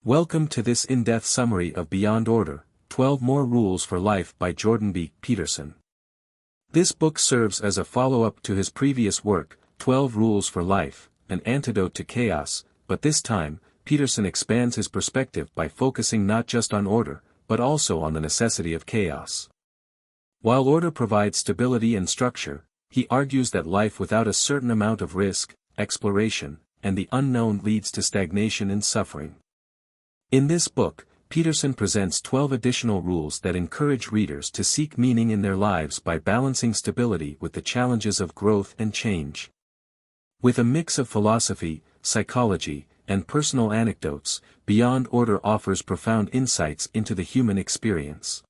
Welcome to this in-depth summary of Beyond Order, 12 More Rules for Life by Jordan Peterson. This book serves as a follow-up to his previous work, 12 Rules for Life, An Antidote to Chaos, but this time, Peterson expands his perspective by focusing not just on order, but also on the necessity of chaos. While order provides stability and structure, he argues that life without a certain amount of risk, exploration, and the unknown leads to stagnation and suffering. In this book, Peterson presents 12 additional rules that encourage readers to seek meaning in their lives by balancing stability with the challenges of growth and change. With a mix of philosophy, psychology, and personal anecdotes, Beyond Order offers profound insights into the human experience.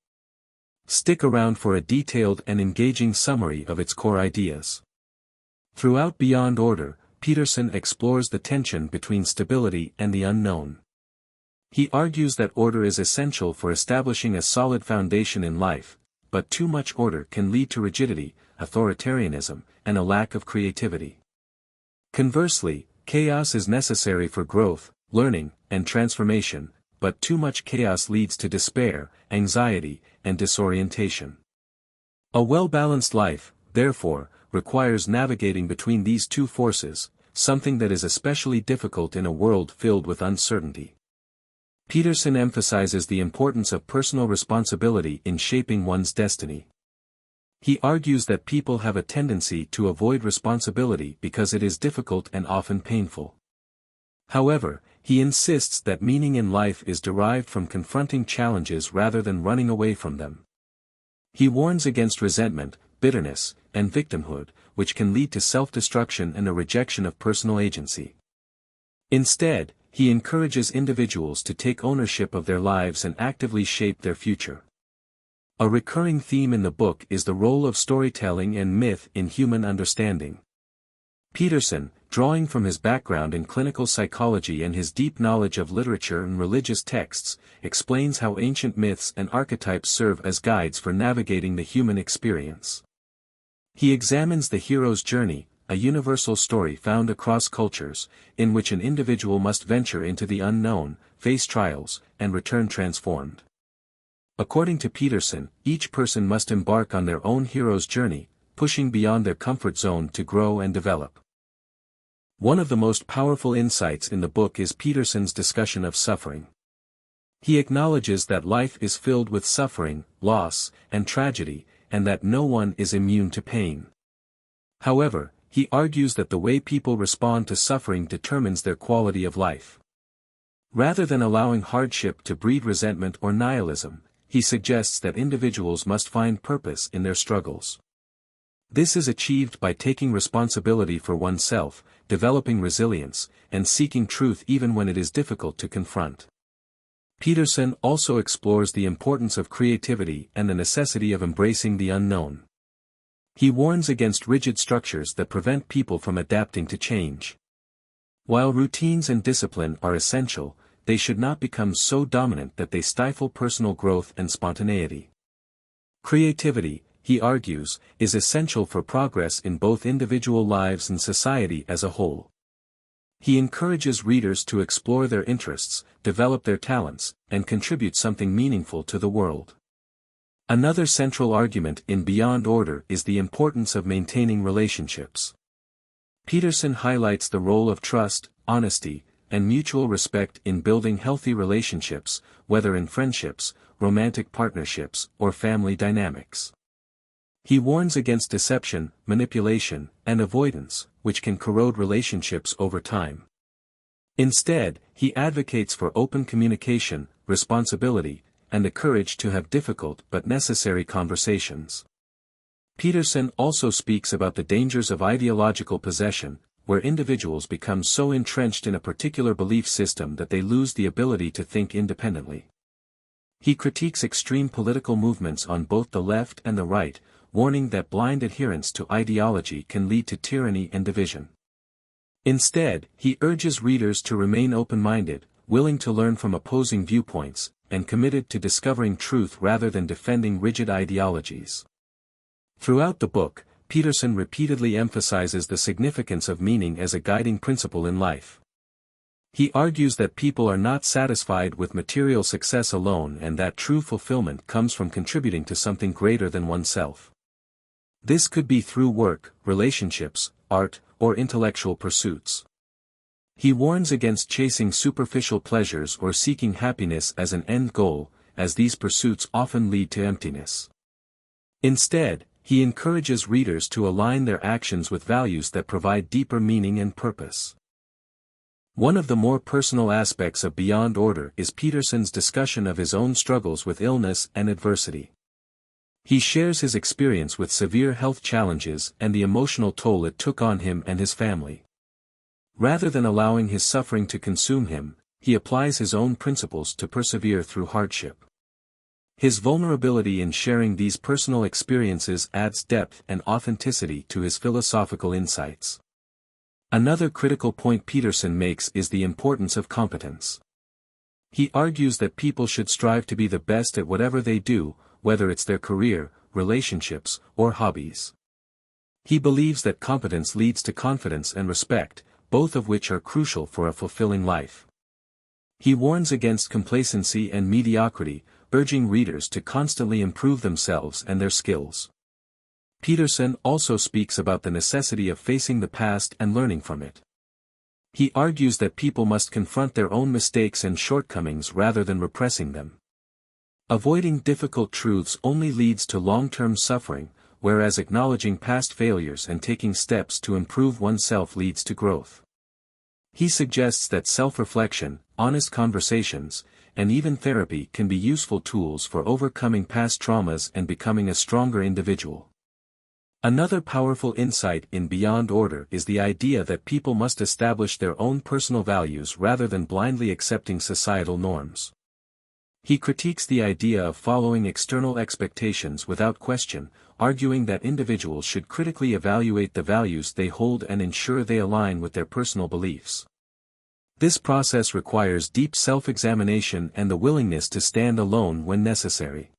Stick around for a detailed and engaging summary of its core ideas. Throughout Beyond Order, Peterson explores the tension between stability and the unknown. He argues that order is essential for establishing a solid foundation in life, but too much order can lead to rigidity, authoritarianism, and a lack of creativity. Conversely, chaos is necessary for growth, learning, and transformation, but too much chaos leads to despair, anxiety, and disorientation. A well-balanced life, therefore, requires navigating between these two forces, something that is especially difficult in a world filled with uncertainty. Peterson emphasizes the importance of personal responsibility in shaping one's destiny. He argues that people have a tendency to avoid responsibility because it is difficult and often painful. However, he insists that meaning in life is derived from confronting challenges rather than running away from them. He warns against resentment, bitterness, and victimhood, which can lead to self-destruction and a rejection of personal agency. Instead, he encourages individuals to take ownership of their lives and actively shape their future. A recurring theme in the book is the role of storytelling and myth in human understanding. Peterson, drawing from his background in clinical psychology and his deep knowledge of literature and religious texts, explains how ancient myths and archetypes serve as guides for navigating the human experience. He examines the hero's journey, a universal story found across cultures, in which an individual must venture into the unknown, face trials, and return transformed. According to Peterson, each person must embark on their own hero's journey, pushing beyond their comfort zone to grow and develop. One of the most powerful insights in the book is Peterson's discussion of suffering. He acknowledges that life is filled with suffering, loss, and tragedy, and that no one is immune to pain. However, he argues that the way people respond to suffering determines their quality of life. Rather than allowing hardship to breed resentment or nihilism, he suggests that individuals must find purpose in their struggles. This is achieved by taking responsibility for oneself, developing resilience, and seeking truth even when it is difficult to confront. Peterson also explores the importance of creativity and the necessity of embracing the unknown. He warns against rigid structures that prevent people from adapting to change. While routines and discipline are essential, they should not become so dominant that they stifle personal growth and spontaneity. Creativity, he argues, is essential for progress in both individual lives and society as a whole. He encourages readers to explore their interests, develop their talents, and contribute something meaningful to the world. Another central argument in Beyond Order is the importance of maintaining relationships. Peterson highlights the role of trust, honesty, and mutual respect in building healthy relationships, whether in friendships, romantic partnerships, or family dynamics. He warns against deception, manipulation, and avoidance, which can corrode relationships over time. Instead, he advocates for open communication, responsibility, and the courage to have difficult but necessary conversations. Peterson also speaks about the dangers of ideological possession, where individuals become so entrenched in a particular belief system that they lose the ability to think independently. He critiques extreme political movements on both the left and the right, warning that blind adherence to ideology can lead to tyranny and division. Instead, he urges readers to remain open-minded, willing to learn from opposing viewpoints, and committed to discovering truth rather than defending rigid ideologies. Throughout the book, Peterson repeatedly emphasizes the significance of meaning as a guiding principle in life. He argues that people are not satisfied with material success alone and that true fulfillment comes from contributing to something greater than oneself. This could be through work, relationships, art, or intellectual pursuits. He warns against chasing superficial pleasures or seeking happiness as an end goal, as these pursuits often lead to emptiness. Instead, he encourages readers to align their actions with values that provide deeper meaning and purpose. One of the more personal aspects of Beyond Order is Peterson's discussion of his own struggles with illness and adversity. He shares his experience with severe health challenges and the emotional toll it took on him and his family. Rather than allowing his suffering to consume him, he applies his own principles to persevere through hardship. His vulnerability in sharing these personal experiences adds depth and authenticity to his philosophical insights. Another critical point Peterson makes is the importance of competence. He argues that people should strive to be the best at whatever they do, whether it's their career, relationships, or hobbies. He believes that competence leads to confidence and respect, both of which are crucial for a fulfilling life. He warns against complacency and mediocrity, urging readers to constantly improve themselves and their skills. Peterson also speaks about the necessity of facing the past and learning from it. He argues that people must confront their own mistakes and shortcomings rather than repressing them. Avoiding difficult truths only leads to long-term suffering, whereas acknowledging past failures and taking steps to improve oneself leads to growth. He suggests that self-reflection, honest conversations, and even therapy can be useful tools for overcoming past traumas and becoming a stronger individual. Another powerful insight in Beyond Order is the idea that people must establish their own personal values rather than blindly accepting societal norms. He critiques the idea of following external expectations without question, arguing that individuals should critically evaluate the values they hold and ensure they align with their personal beliefs. This process requires deep self-examination and the willingness to stand alone when necessary.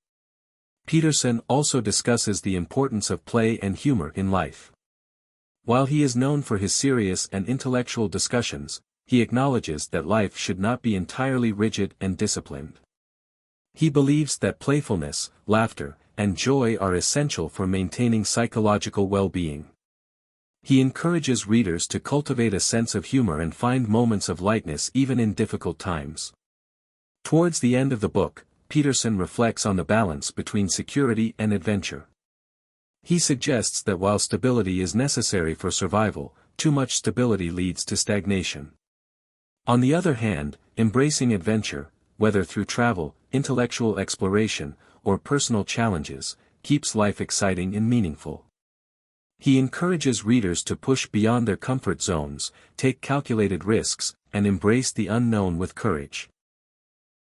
Peterson also discusses the importance of play and humor in life. While he is known for his serious and intellectual discussions, he acknowledges that life should not be entirely rigid and disciplined. He believes that playfulness, laughter, and joy are essential for maintaining psychological well-being. He encourages readers to cultivate a sense of humor and find moments of lightness even in difficult times. Towards the end of the book, Peterson reflects on the balance between security and adventure. He suggests that while stability is necessary for survival, too much stability leads to stagnation. On the other hand, embracing adventure, whether through travel, intellectual exploration, or personal challenges, keeps life exciting and meaningful. He encourages readers to push beyond their comfort zones, take calculated risks, and embrace the unknown with courage.